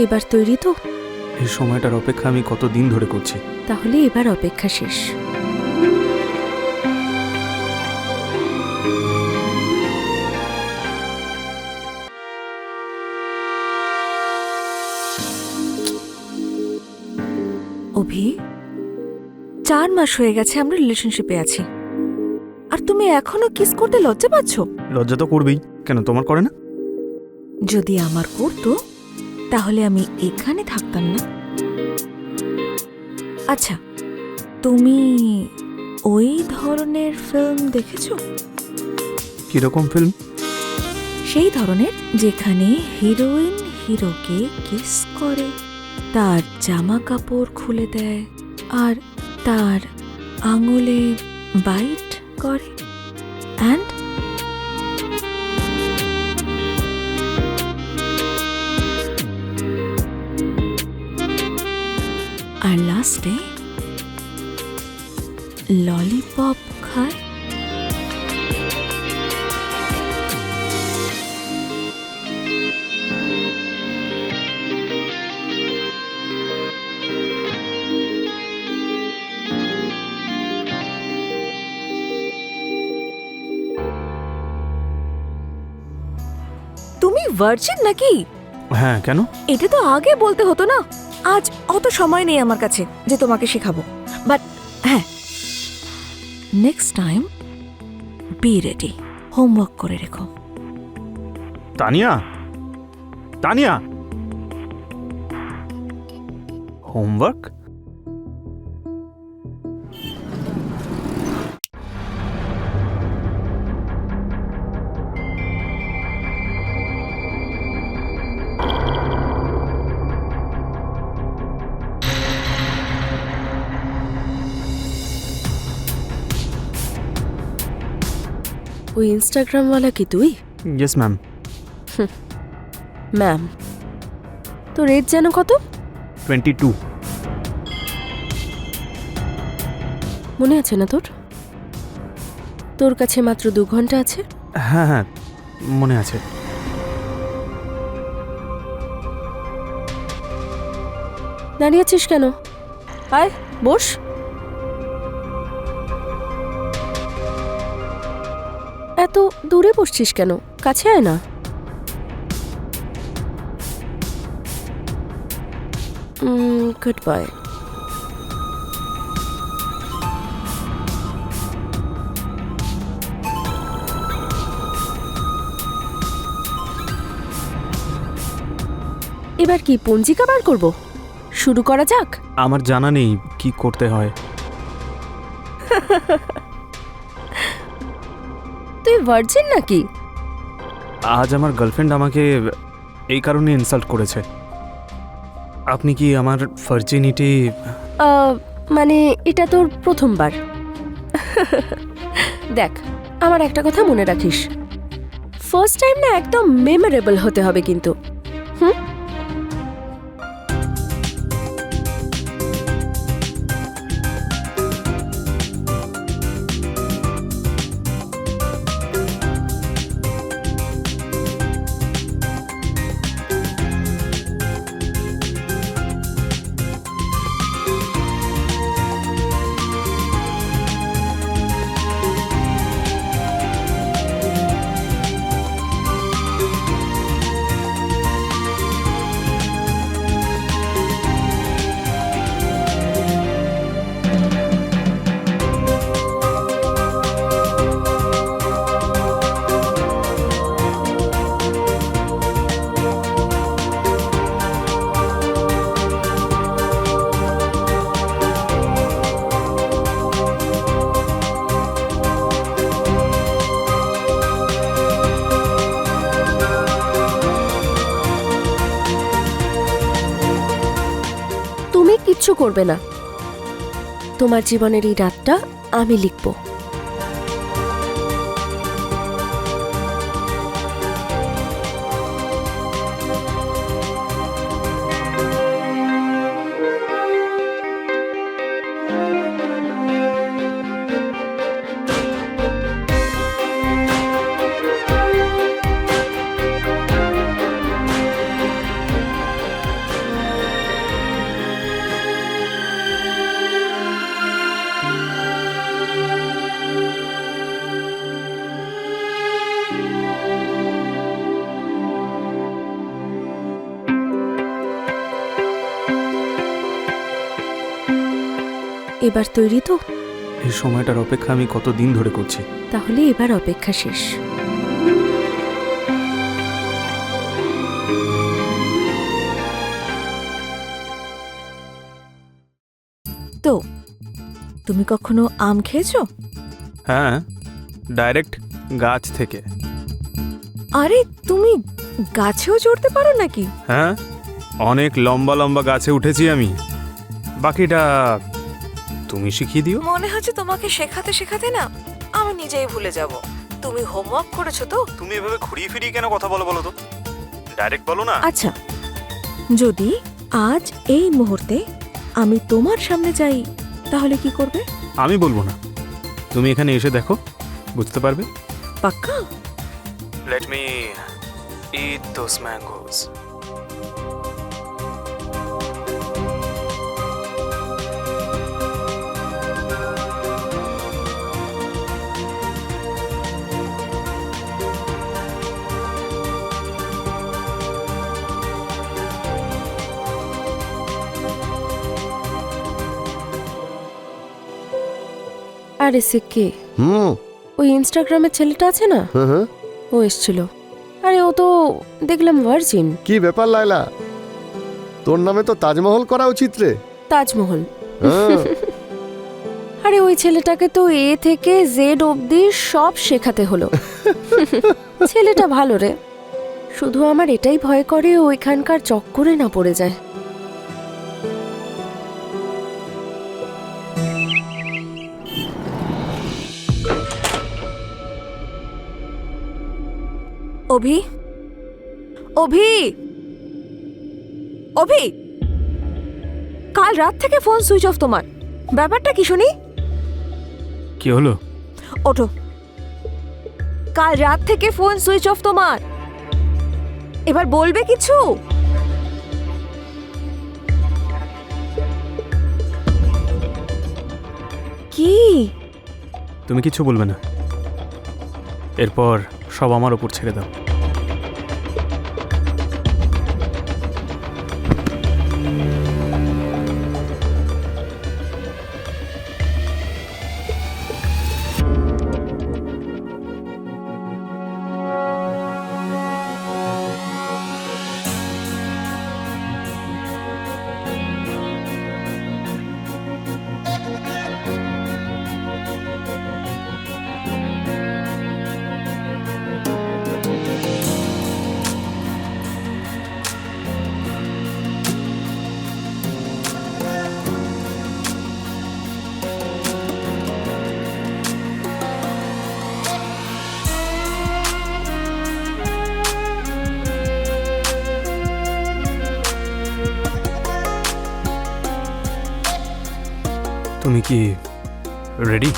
এবার তৈরি তো? এই সময়টার অপেক্ষা আমি কতদিন ধরে করছি। তাহলে এবার অপেক্ষা শেষ। অভি, 4 মাস হয়ে গেছে আমরা রিলেশনশিপে আছি, আর তুমি এখনো কিস করতে লজ্জা পাচ্ছ? লজ্জা তো করবেই, কেন তোমার করে না? যদি আমার করতো তাহলে আমি এখানে থাকতাম না। আচ্ছা, তুমি ওই ধরনের ফিল্ম দেখেছো? কিরকম ফিল্ম? সেই ধরনের যেখানে হিরোইন হিরোকে কিস করে, তার জামা কাপড় খুলে দেয় আর তার আঙুলে বাইট করে, অ্যান্ড আর লাস্টে ললিপপ খায়। তুমি ভার্জিন নাকি? হ্যাঁ, কেন? এটা তো আগে বলতে হতো না। আজ অত সময় নেই আমার কাছে যে তোমাকে শেখাবো, বাট হ্যাঁ, next time be ready, homework করে রেখো। তানিয়া, তানিয়া, হোমওয়ার্ক? ওই ইনস্টাগ্রামওয়ালা কি তুই? Yes ma'am. ম্যাম, তো রেট যেন কত? 22। মনে আছে না তোর? তোর কাছে মাত্র 2 ঘন্টা আছে। হ্যাঁ হ্যাঁ, মনে আছে। দাঁড়িয়ে আছিস কেন? আয়, বস। এত দূরে বসছিস কেন? কাছে আয় না। Good boy. এবার কি পঞ্জিকা বার করব? শুরু করা যাক। আমার জানা নেই কি করতে হয়। তুই ভার্জিন নাকি? আজ আমার গার্লফ্রেন্ড আমাকে এই কারণে ইনসাল্ট করেছে। আপনি কি আমার ভার্জিনিটি? মানে এটা তোর প্রথমবার। দেখ, আমার একটা কথা মনে রাখিস, ফার্স্ট টাইম না একদম মেমোরেবল হতে হবে কিন্তু। হুম? কিচ্ছু করবে না। তোমার জীবনের এই রাতটা আমি লিখব। এবার তৈরি তো? এই সময়টার অপেক্ষা আমি কতদিন ধরে করছি। তাহলে এবার অপেক্ষা শেষ। তো তুমি কখনো আম খেয়েছো? হ্যাঁ, ডাইরেক্ট গাছ থেকে। আরে তুমি গাছেও চড়তে পারো নাকি? হ্যাঁ, অনেক লম্বা লম্বা গাছে উঠেছি আমি। বাকিটা তুমি শিখিয়ে দিও। মনে হচ্ছে তোমাকে শেখাতে শেখাতে না আমি নিজেই ভুলে যাব। তুমি হোমওয়ার্ক করেছো তো? তুমি এভাবে ঘুরিয়ে ফিরিয়ে কেন কথা বলো বলো তো? ডাইরেক্ট বলো না। আচ্ছা, যদি আজ এই মুহূর্তে আমি তোমার সামনে যাই তাহলে কি করবে? আমি বলবো না, তুমি এখানে এসে দেখো, বুঝতে পারবে। পাক্কা? Let me it those mangoes. আরে সে কে? ওই ইনস্টাগ্রামের ছেলেটা আছে না, ও এসছিল। আরে ও তো দেখলাম ভার্জিন। কি ব্যাপার লায়লা, তোর নামে তো তাজমহল করা উচিত রে। তাজমহল? হ্যাঁ। আরে ওই ছেলেটাকে তো এ থেকে জেড অবধি সব শেখাতে হলো। ছেলেটা ভালো রে, শুধু আমার এটাই ভয় করে ওইখানকার চক্করে না পড়ে যায়। অভি, অভি, অভি, কাল রাত থেকে ফোন সুইচ অফ তোমার। ব্যাপারটা কি শুনি? কি হলো? ওঠো, কাল রাত থেকে ফোন সুইচ অফ তোমার। এবার বলবে কিছু? কি? তুমি কিছু বলবে না, এরপর সব আমার ওপর ছেড়ে দাও। তুমি কি রেডি?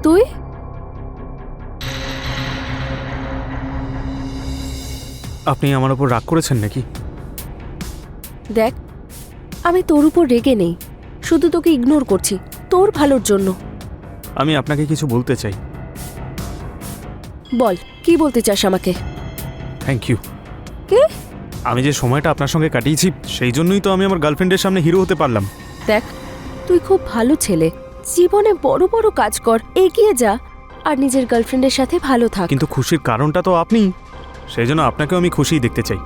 তুই? আপনি আমার ওপর রাগ করেছেন নাকি? দেখ, আমি তোর উপর রেগে নেই, শুধু তোকে ইগনোর করছি তোর ভালোর জন্য। আমি আপনাকে কিছু বলতে চাই। বল, কি বলতে চাস আমাকে? Thank you. কি? আমি যে সময়টা আপনার সঙ্গে কাটিয়েছি সেই জন্যই তো আমি আমার গার্লফ্রেন্ডের সামনে হিরো হতে পারলাম। দেখ, তুই খুব ভালো ছেলে, জীবনে বড় বড় কাজ কর, এগিয়ে যা, আর নিজের গার্লফ্রেন্ডের সাথে ভালো থাক। কিন্তু খুশির কারণটা তো আপনি, সেই জন্য আপনাকেও আমি খুশিই দেখতে চাই।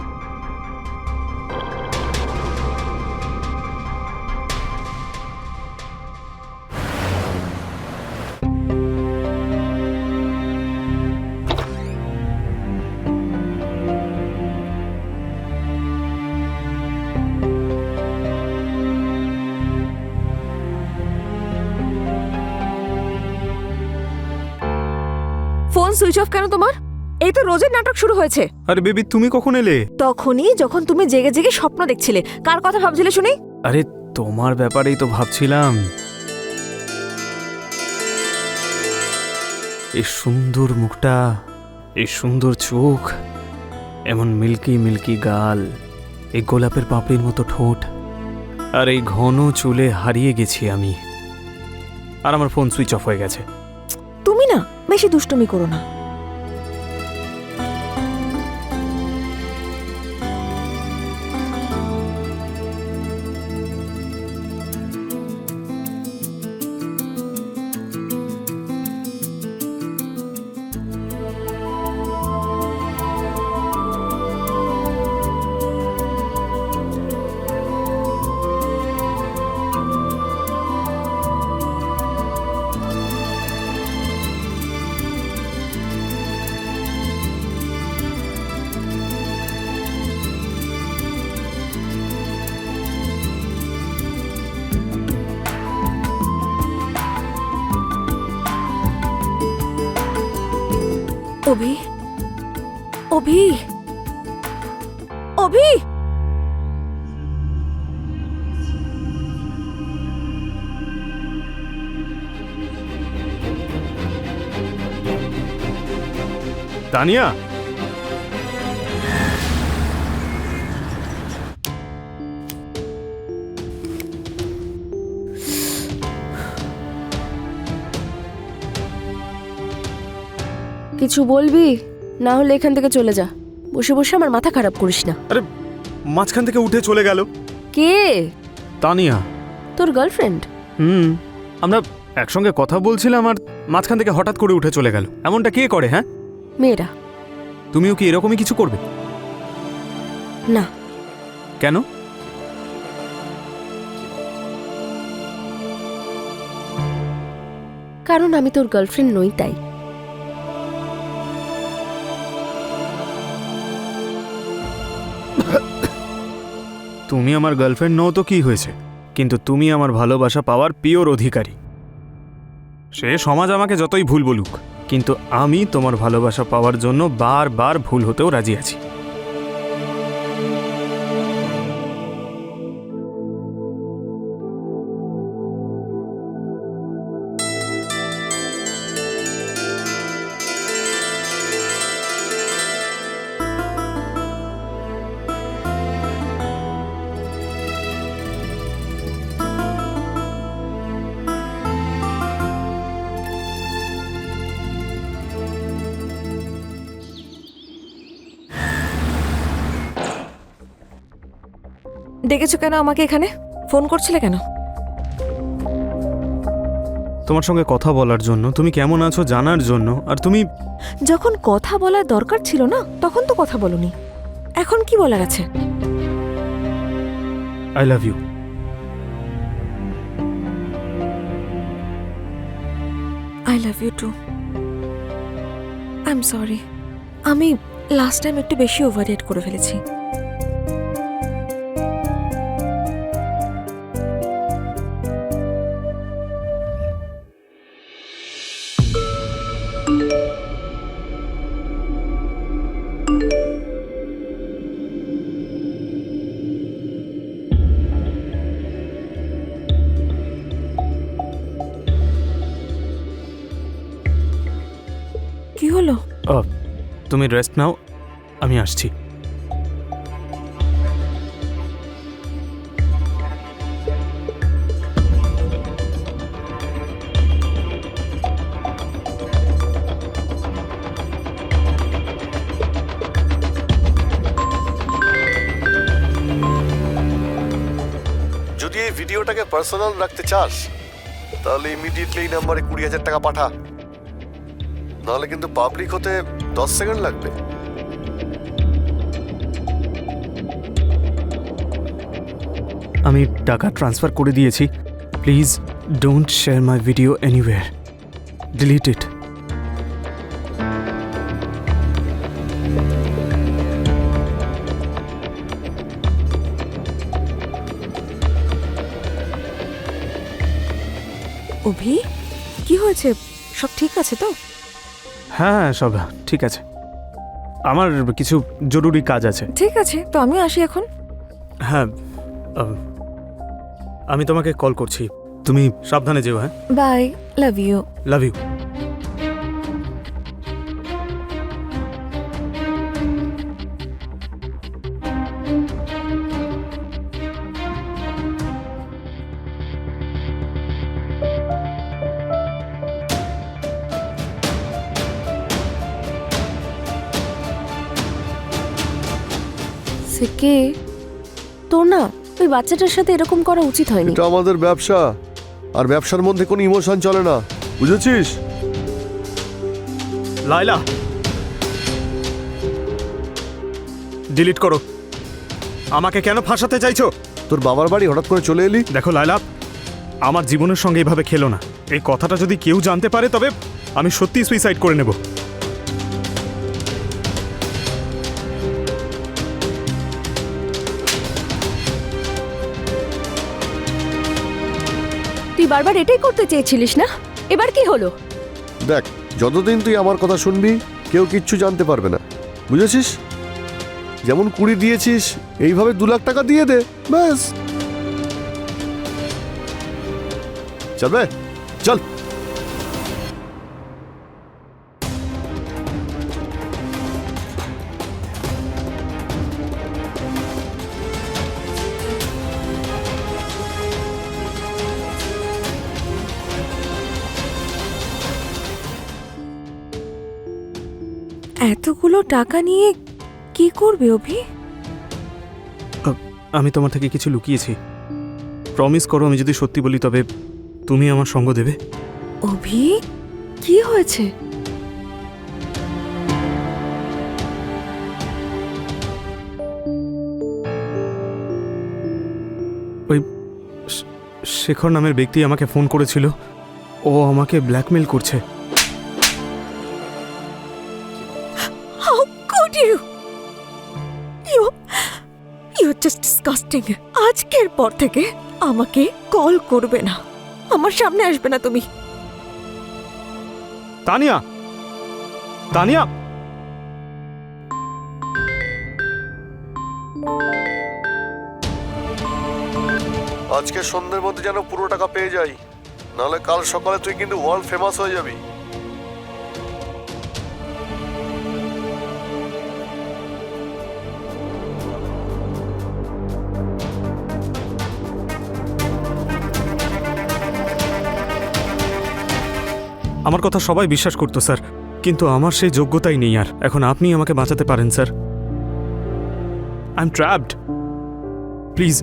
ফোন সুইচ অফ কেন তোমার? এই তো রোজের নাটক শুরু হয়েছে। আরে বেবি, তুমি কখন এলে? তখনই যখন তুমি জেগে জেগে স্বপ্ন দেখছিলে। কার কথা ভাবছিলে শুনি? আরে তোমার ব্যাপারেই তো ভাবছিলাম। এই সুন্দর মুখটা, এই সুন্দর চোখ, এমন মিল্কি মিল্কি গাল, এই গোলাপের পাপড়ির মতো ঠোঁট, আর এই ঘন চুলে হারিয়ে গেছি আমি। আর আমার ফোন সুইচ অফ হয়ে গেছে। তুমি না বেশি দুষ্টুমি করো না। অভি, অভি, অভি, তানিয়া, কিছু বলবি? না হলে এখান থেকে চলে যা। বসে বসে আমার মাথা খারাপ করিস না। আরে মাঝখান থেকে উঠে চলে গেল। কে? তানিয়া। তোর গার্লফ্রেন্ড? আমরা একসঙ্গে কথা বলছিলাম আর মাঝখান থেকে হঠাৎ করে উঠে চলে গেল। এমনটা কে করে? হ্যাঁ, মেয়েরা। তুমিও কি এরকমই কিছু করবে? না। কেন? কারণ আমি তোর গার্লফ্রেন্ড নই, তাই। তুমি আমার গার্লফ্রেন্ড নও তো কি হয়েছে, কিন্তু তুমি আমার ভালোবাসা পাওয়ার পিওর অধিকারী। সে সমাজ আমাকে যতই ভুল বলুক, কিন্তু আমি তোমার ভালোবাসা পাওয়ার জন্য বারবার ভুল হতেও রাজি আছি। ডেকেছো কেন আমাকে এখানে? ফোন করছিলে কেন? তোমার সঙ্গে কথা বলার জন্য, তুমি কেমন আছো জানার জন্য। আর তুমি যখন কথা বলার দরকার ছিল না তখন তো কথা বলনি। এখন কি বলার আছে? I love you. I love you too. I am sorry, আমি লাস্ট টাইম একটু বেশি ওভার রিয়েক্ট করে ফেলেছি। কি হলো? তুমি রেস্ট নাও, আমি আসছি। এই ভিডিওটাকে পার্সোনাল রাখতে চাস তাহলে ইমিডিয়েটলি এই নাম্বারে 20,000 টাকা পাঠা, নাহলে কিন্তু পাবলিক হতে 10 সেকেন্ড লাগবে। আমি টাকা ট্রান্সফার করে দিয়েছি। Please don't share my video anywhere, delete it. Abhi, কি হয়েছে? সব ঠিক আছে তো? হ্যাঁ, সব ঠিক আছে। আমার কিছু জরুরি কাজ আছে। ঠিক আছে, তো আমিও আসি এখন। হ্যাঁ, আমি তোমাকে কল করছি, তুমি সাবধানে যেও। হ্যাঁ, bye, love you. Love you. সে কে? তোর না ওই বাচ্চাটার সাথে এরকম করা উচিত হয়নি। এটা আমাদের ব্যবসা, আর ব্যবসার মধ্যে কোনো ইমোশন চলে না, বুঝেছিস? লাইলা, ডিলিট করো। আমাকে কেন ফাঁসাতে চাইছো? তোর বাবার বাড়ি হঠাৎ করে চলে এলি? দেখো লাইলা, আমার জীবনের সঙ্গে এইভাবে খেলো না। এই কথাটা যদি কেউ জানতে পারে তবে আমি সত্যিই সুইসাইড করে নেব। তুই বারবার এটাই করতে চেয়েছিলিস না, এবার কি হলো? দেখ, যতদিন তুই আমার কথা শুনবি কেউ কিচ্ছু জানতে পারবে না, বুঝেছিস? যেমন 20 দিয়েছিস এইভাবে 2 লাখ টাকা দিয়ে দে, ব্যাস। চল বে, চল। এতগুলো টাকা নিয়ে কি করবে অভি? আমি তোমার থেকে কিছু লুকিয়েছি। প্রমিস করো, আমি যদি সত্যি বলি তবে তুমি আমার সঙ্গ দেবে। অভি, কি হয়েছে? ওই শেখর নামের ব্যক্তি আমাকে ফোন করেছিল, ও আমাকে ব্ল্যাকমেল করছে। How could you? You're just disgusting. আজকের পর থেকে আমাকে কল করবে না, আমার সামনে আসবে না তুমি। তানিয়া, তানিয়া, আজকে সন্ধ্যের মধ্যে যেন পুরো টাকা পেয়ে যাই, নাহলে কাল সকালে তুই কিন্তু ওয়ার্ল্ড ফেমাস হয়ে যাবি। আমার কথা সবাই বিশ্বাস করতো স্যার, কিন্তু আমার সেই যোগ্যতাই নেই আর। এখন আপনি আমাকে বাঁচাতে পারেন sir. I am trapped. Please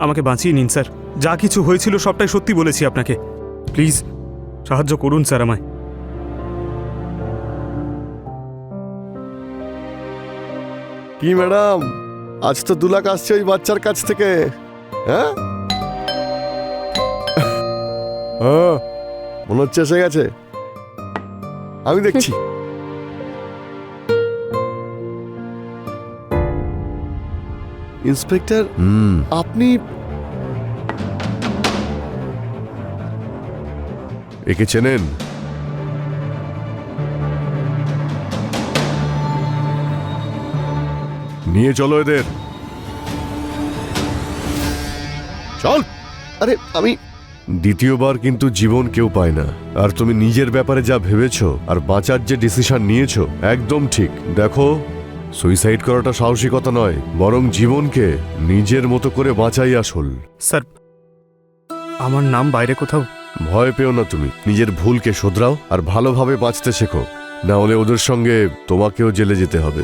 আমাকে বাঁচিয়ে নিন স্যার। যা কিছু হয়েছিল সবটাই সত্যি বলেছি আপনাকে। প্লিজ সাহায্য করুন স্যার আমায়। কি ম্যাডাম, আজ তো 2 লাখ আসছে ওই বাচ্চার কাছ থেকে। হ্যাঁ হ্যাঁ, মনে হচ্ছে এসে গেছে, আমি দেখছি। ইন্সপেক্টর, আপনি একে চেনেন? নিয়ে চলো এদের। চল। আরে আমি দ্বিতীয়বার কিন্তু জীবন কেউ পায় না, আর তুমি নিজের ব্যাপারে যা ভেবেছো আর বাঁচার যে ডিসিশন নিয়েছো একদম ঠিক। দেখো, সুইসাইড করাটা সাহসিকতা নয়, বরং জীবনকে নিজের মতো করে বাঁচাই আসল। স্যার, আমার নাম বাইরে কোথাও। ভয় পেও না, তুমি নিজের ভুলকে শোধরাও আর ভালোভাবে বাঁচতে শেখো, না হলে ওদের সঙ্গে তোমাকেও জেলে যেতে হবে।